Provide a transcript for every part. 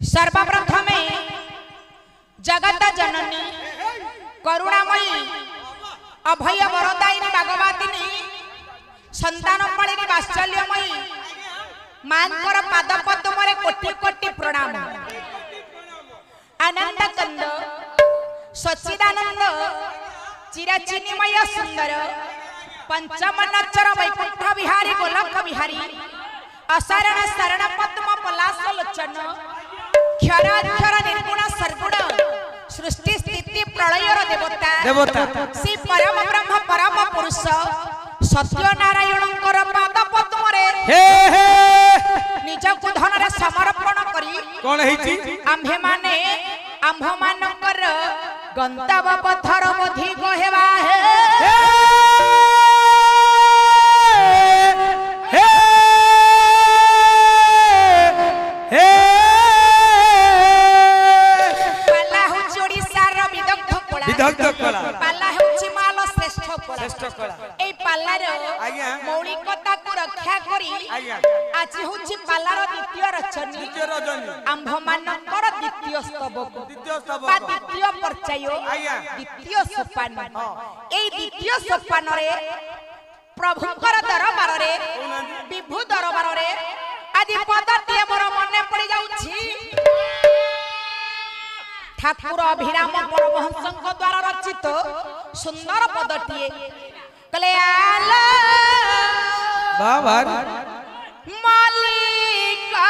सर्वप्रथमे जगत जननी करुणामयी अभय वरदायिनी भगवती संतान मालिनी वात्सल्यमयी मांकर पाद पद्म कोटि कोटि प्रणाम। आनंद कंद सच्चिदानंद चिरचिन्मय सुंदर पंचमनचर वैकुंठ विहारी गोलक विहारी असारण शरण पद्म पलाश लोचन क्षराक्षर निर्गुण सर्गुण सृष्टि स्थिति प्रलयर देवता श्री परम ब्रह्म परम पुरुष सत्यनारायणकर पाद पद्म निज को धन रे समर्पण करी कोन हेची आम्भे माने आम्भ मानकर गंतव्य पथर मधि कहवा हे पाला होची ओडिसा रो विदग्ध कला पाला होची माल श्रेष्ठ कला ए पालार मौलिकता को रक्षा करी आज होची पालार द्वितीय रचनी आम्भ मानकर द्वितीय स्तबक बा द्वितीय पर्याय द्वितीय सोपान ए द्वितीय सोपान रे प्रभुकर दरबार रे विभु दरबार रे आदि पदटी मोर मने पड़ी जाउछि ठाकुर अभिराम परमहंसक द्वारा रचित सुंदर पदटी कले आला बाबा मालिकाढ़ा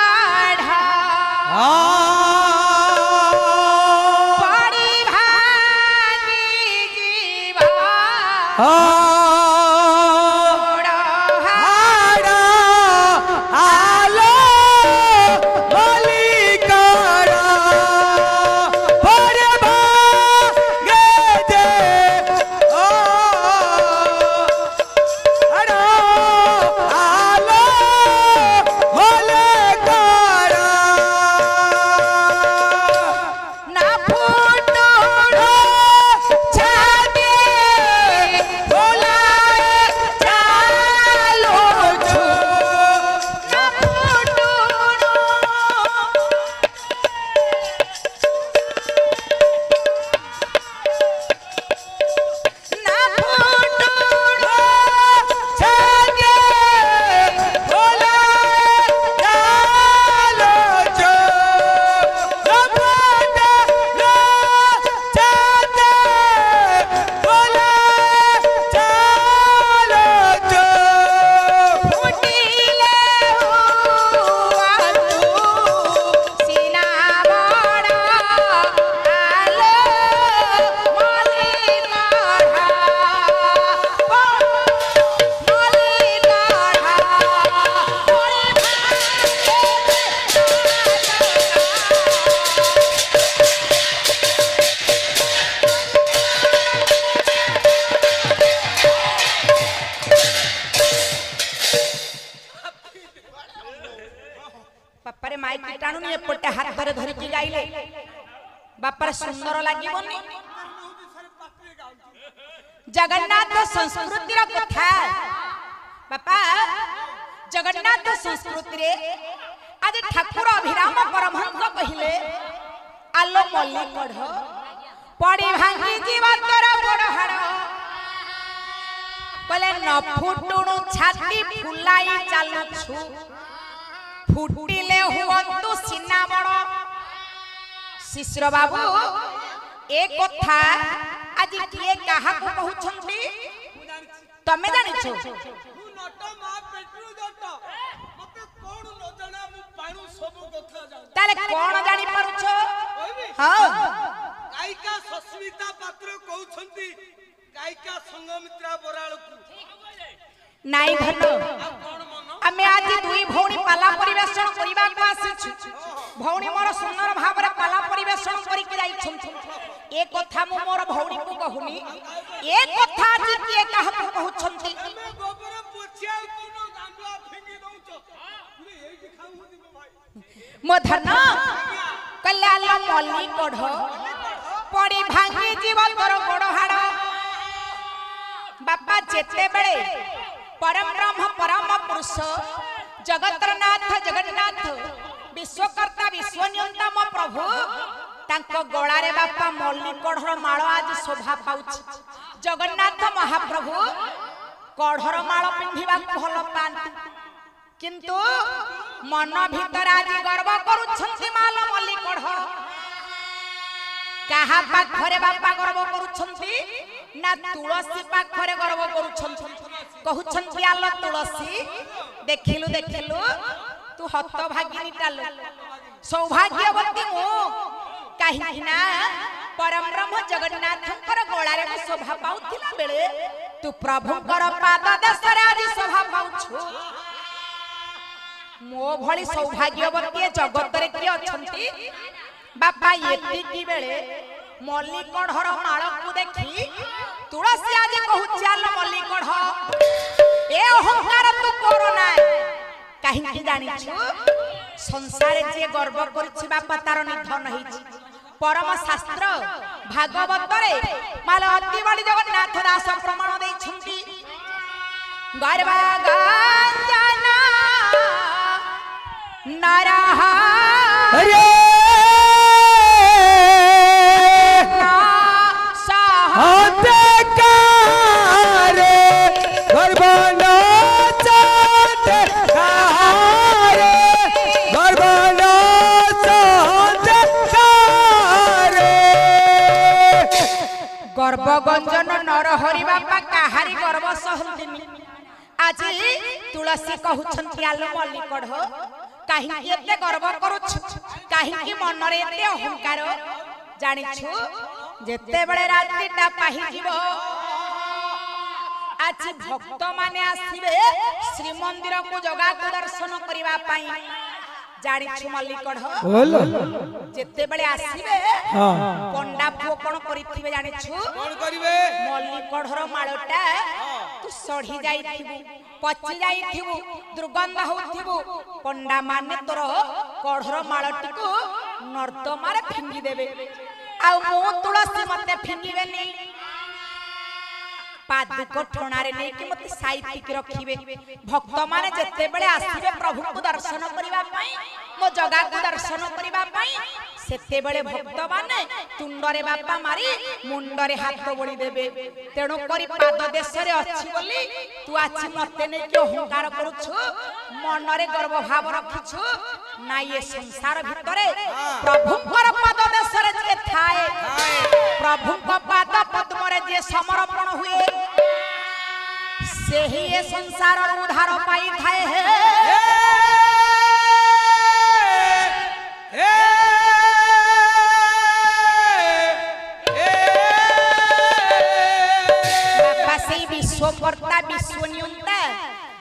पड़ी भागी जीवा बापर सुंदर लागिबोनी जगन्नाथ संस्कृति रा कथा बापा जगन्नाथ संस्कृति रे आज ठाकुर अभिराम परमहंस कहिले आलो मल्ली कढ़ पड़ी भांगी जीवा तोरा बड़ हाड़ कले न फुटुणु छाती फुलाई चालुछु फुटिले हुवंतु सिना बड़ शिश्र बाबू एक कथा आज किए कहा को कहउछंती तमे जानि छो ताले कोन जानि पारु छो हां गायिका सस्मिता पात्र कहउछंती गायिका संगमित्रा बराळ नाई धन आमे आज दुई भौणी पाला परिवेषण करिबा को आसीछु भौणी मोर सुंदर भाव रे पाला परिवेषण करि के जाई छथि एक कथा मु मोर भौणी को कहूनी एक कथा आज के कहा को कहू छथि गोबर पोछिया कोनो गांडुआ फेंगी दउछ पुरे एई दिखाउ दिबो भाई मो धन कल्याण मल्ली कढ़ पड़ी भांगी जीवन तोर गोड़ हाड़ बापा जेते बेले परम ब्रह्म परम पुरुष जगतनाथ जगन्नाथ विश्वकर्ता विश्वनियंता प्रभु तांको गळारे बापा मल्ली कढ़र माळ आज शोभा पाउछ जगन्नाथ महाप्रभु कढ़र माळ पिंधिबा भल पांती किंतु मन भीतर आज गर्व करूछंती माल मल्ली कढ़ कहा पाखरे बापा गर्व करूछंती ना तुलसी पाखरे गर्व करूछंती कहूछंती आलो तुलसी देखिलु देखिलु तू हत भागिनी टालु सौभाग्यवती मु कहीं ना परम ब्रह्म जगन्नाथंकर गळारे शोभा पाउथिला बेले तू प्रभुकर पाद देशरे आज शोभा पाउछु मो भली सौभाग्यवती जगत रे की अछंती बापा एति की बेले मल्ली कढ़र माळ को देखी तुलसी आज कहू चाल मल्ली कढ़ ए अहंकार तू कोरोना कहीं की जानि छु संसार जे गर्व करछि बापा तार निधन होइछि परम शास्त्र भागवत रे माल अति बड़ी जगन्नाथ दास प्रमाण दैछंती गर्व गंजना नरह अरे हाथे कारे गर्वना चाहते कारे गर्वना चाहते कारे गर्व गंजन नरहरि बापा काहारी गर्व सहंतिनी आज तुलसी कहउछंती आलो मल्ली कढ़ काहे एते गर्व करूछ काहे मन रे एते अहंकार जानिछु जेते बेले रात्रिटा पाहि जीवो आज भक्त माने आसीबे श्री मंदिर को जगा को दर्शन करिबा पाई जानिछु मल्ली कढ़ जेते बेले आसीबे पंडा पुओ कोन करिथिबे जानिछु कोन करिवे मल्ली कढ़र माळटा तू सढ़ी जाइथिबु पची जाइथिबु दुर्गंध होथिबु पंडा माने तोर कढ़र माळटी को नर्दमा रे फिंगी देबे आ मो तुलसी मते फिंगीबेनी पादुक ठोणारे नै कि मते साइतिक रखिबे भक्त माने जेते बेले आसीबे प्रभु को दर्शन करिबा पई मो जगा को दर्शन करिबा पई सेते बेले भक्त माने तुंडरे बापा मारी मुंडरे हाथ बोली देबे तेणु करी पाद देशरे अछि बोली तू आछि मते नै कि अहंकार करूछु मनरे गर्व भाव रखिछु ना ये संसार भितरे प्रभुकर पाद देशरे जे थाए प्रभु को पाद पद्म रे जे समर्पण हुए से ही ये संसार उद्धार पाई थाए विश्वकर्ता विश्वनियंता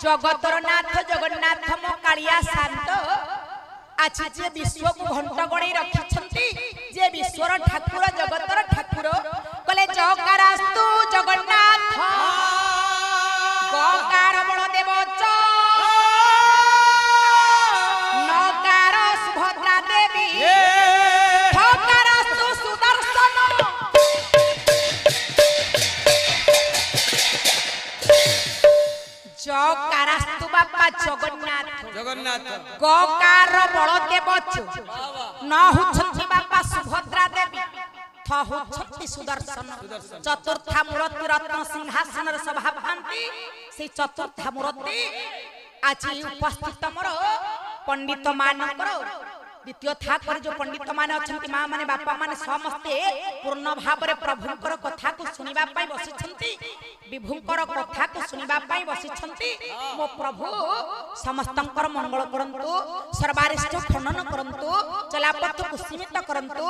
जगतर नाथ जगन्नाथ मो कालिया शांत आज जे विश्व को घंट गणई रखिछंती जे विश्वर ठाकुर जगतर ठाकुर कले जगरास्तु जगन्नाथ गकार बलदेव च नकार सुभद्रा देवी ठकरास्तु सुदर्शन जगरास्तु बापा जगन्नाथ जगन्नाथ गकार बलदेव च न हुछंती बापा सुभद्रा देवी थ हुछंती सुदर्शन चतुर्था मूर्ति रत्न सिंहासन सभा भांति से चतुर्था मूर्ति आज उपस्थित मोर पंडित मानकर द्वितीय थाक जो पंडित माने अछंती मां माने बापा माने समस्ते पूर्ण भाव रे प्रभुकर कथा को सुनिबा पई बसिछंती विभुकर कथा को सुनिबा पई बसिछंती मो प्रभु समस्तंकर मंगल करंतु सर्वारिष्ट खनन करंतु चलापथ को सीमित करंतु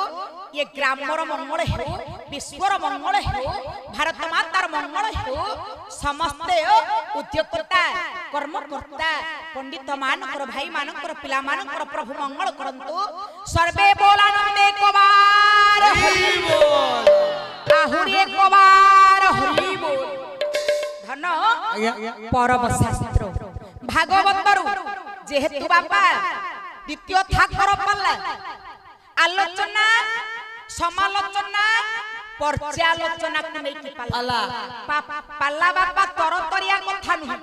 ये ग्रामर मंगल हेउ विश्वर मंगल हेउ भारत मातार मंगल हेउ समस्ते उद्योगकर्ता कर्मकर्ता पंडित मानकर भाई मानकर पिला मानकर प्रभु मंगल करंतु सर्वे बोलानंदे कोबार हरि बोल आहुरी कोबार हरि बोल धन परम शास्त्र भागवतरु जेहेतु बापा द्वितीय ठाकुर पल्ला आलोचना समालोचना पर्यालोचना को नै कि पाला पाला बापा तरतरिया कथा नहि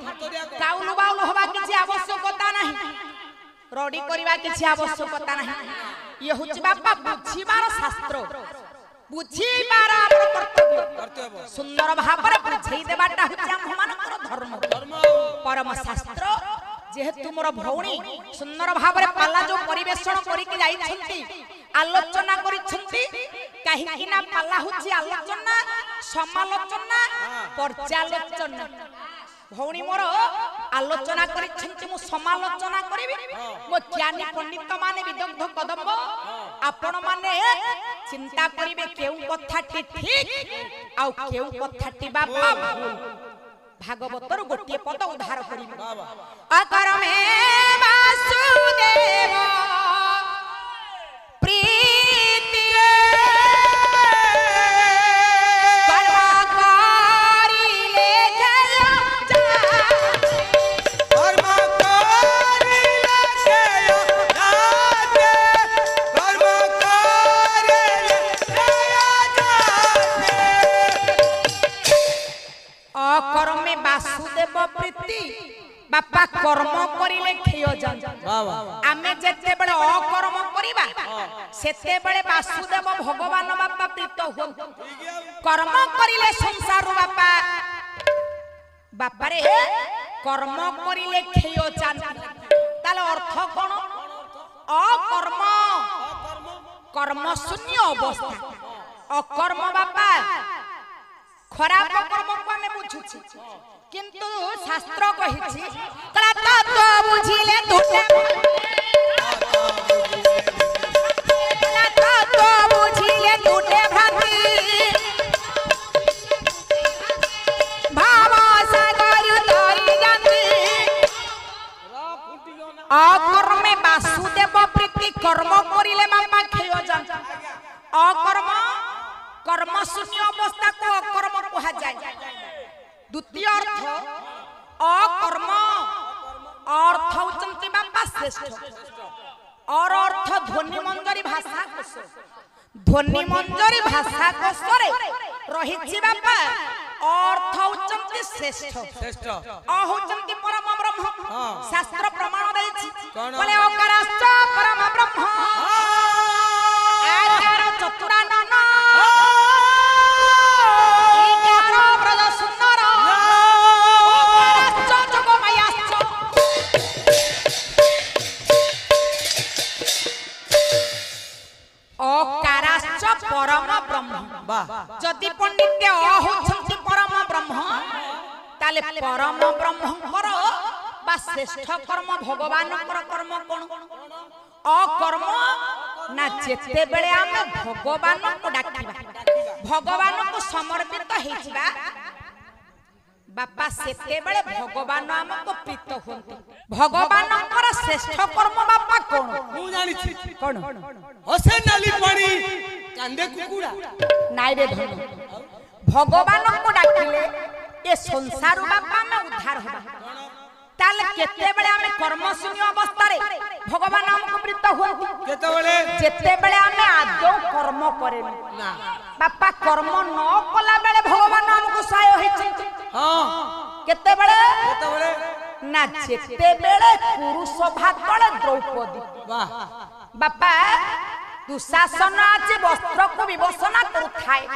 काउलु बाउलु होबा किछि आवश्यकता नाही रडी करबा किछि आवश्यकता नाही ये होची बापा बुझीबार शास्त्र बुझीबार हमर कर्तव्य सुंदर भाबरे बुझेई देबाटा होची हम मानकर धर्म परम शास्त्र जेहेतु मोर भौणी सुंदर भाबरे पाला जो परिवेषण करिके जाई छंती आलोचना करि छंती काहे कि ना पाला होची आलोचना समालोचना पर्यालोचना भौणी मोर आलोचना करि छंती मु समालोचना करिबि मो ज्ञानी पंडित माने विदग्ध कदम्ब आपण माने चिंता करिवे केउ कथाटी ठीक आ केउ कथाटी बाबा भूल भागवतर गोटे पद उद्धार करिबि अकर में वासुदेव प्रीति प्रीति बापा कर्म करिले खेय जन आमे जेते बेले अकर्म करिबा सेते बेले वासुदेव भगवान बापा प्रीत हो कर्म करिले संसार बापा बापा रे कर्म करिले खेय जन ताले अर्थ कोन अकर्म कर्म शून्य अवस्था अकर्म बापा खराब कर्म को हमें बुझुछि किंतु शास्त्र कहिछि कला तत्व बुझिले तुटे कला तत्व बुझिले तुटे भक्ति भाव सागर तोरी जानती अकर्मे वासुदेव प्रीति कर्म करिले बापा खेय जन अकर्म कर्म शून्य अवस्था को अकर्म कहा जाए द्वितीय अर्थ अकर्म अर्थ होचंती बापा श्रेष्ठ और अर्थ ध्वनि मंजरी भाषा कोश ध्वनि मंजरी भाषा कोश रे रहिछि बापा अर्थ होचंती श्रेष्ठ श्रेष्ठ अ होचंती परम ब्रह्म शास्त्र प्रमाण दैछि बोले अकाराश्च परम ब्रह्म आकार चतुरानन परम ब्रह्म जदि पंडित होछंती परम ब्रह्म ताले परम ब्रह्मकर बा श्रेष्ठ कर्म भगवान कर्म कोन अकर्म ना जेते बेले हम भगवान को डाकिबा भगवान को समर्पित हेइबा बापा सेते बेले भगवान हमको प्रीत होंती भगवान कर श्रेष्ठ कर्म बापा कोन मु जानि छी कोन हसे नाली पानी कांदे कुकुड़ा नाइ रे धन भगवान को डाकिले ए संसार बापा में उद्धार होबा ताले केते बेले हमें कर्म शून्य अवस्था रे भगवान हमको प्रीत होंती केते बेले जेते बेले हमें आदौ कर्म करे ना बापा कर्म न कला बेले भगवान हमको सहाय होइछि हां केते बेले ना जेते बेले पुरुष भागले द्रौपदी वाह बापा दुशासन आज वस्त्र को विवसना करुथाए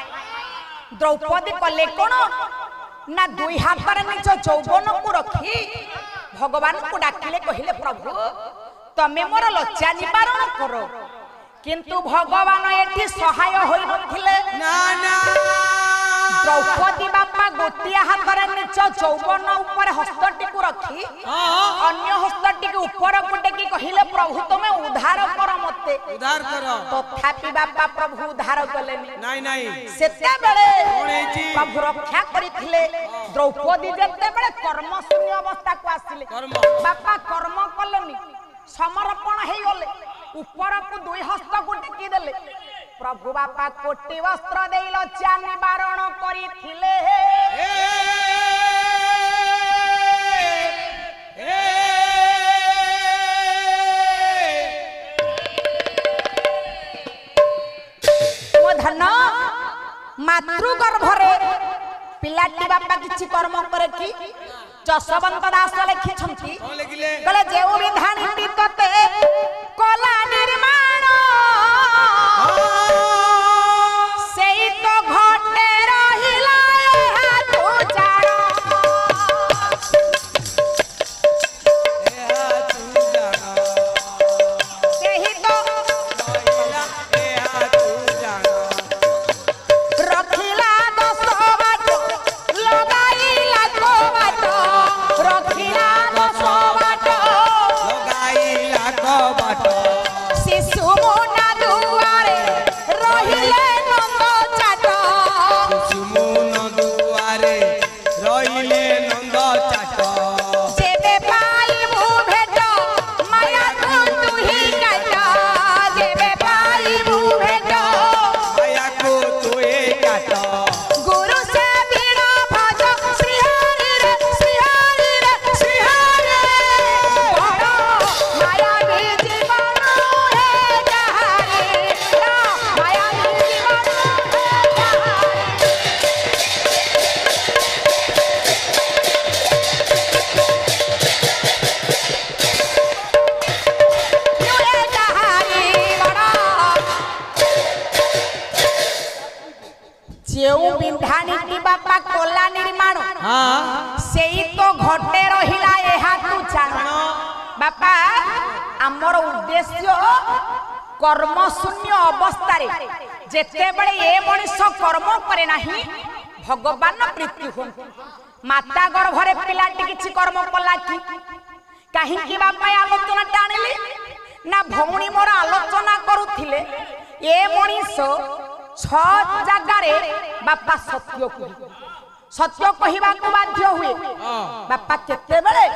द्रौपदी कले कोन ना दुई हाथ रे निज यौवन को रखी भगवान को डाकिले कहिले प्रभु तमे मोर लज्जा निवारण करो किंतु भगवान एठी सहाय होई नथिले ना ना द्रौपदी बापा गोटिया हाथ रे निज यौवन ऊपर हस्तटी को रखी अन्य हस्तटी के ऊपर कोटे की कहिले प्रभु तमे उद्धार कर मते उद्धार करो तथापि बापा प्रभु उद्धार कलेनी नहीं नहीं सेते बेले प्रभु रक्षा करिथिले द्रौपदी जेते बेले कर्म शून्य अवस्था को आसिले बापा कर्म कलेनी समर्पण हे गले ऊपर को दुई हस्त को टेकी देले प्रभु बापा कोटि वस्त्र देई लज्जा निवारण करिथिले मो धन मातृ गर्भरे पिलाटी बापा किछि कर्म करे कि जसवंत दास लिखि छंती गले जेउ विधानी तते कला निर्माण जो बिंधानी की बापा कोला निर्माण हाँ सेई तो घटे रहिला एहा तू जान बापा आमर उद्देश्य कर्म शून्य अवस्था रे जेते बळे ए मनुष्य कर्म करे नाही भगवान प्रीति हो माता गर्भरे पिलाटी किछि कर्म कला कि काहे कि बापा आलोचना टाणिले ना भौणी मोर आलोचना करूथिले ए मनुष्य छ जगह रे बापा सत्य कहि सत्य कहिबा को बाध्य हुए बापा केते बेले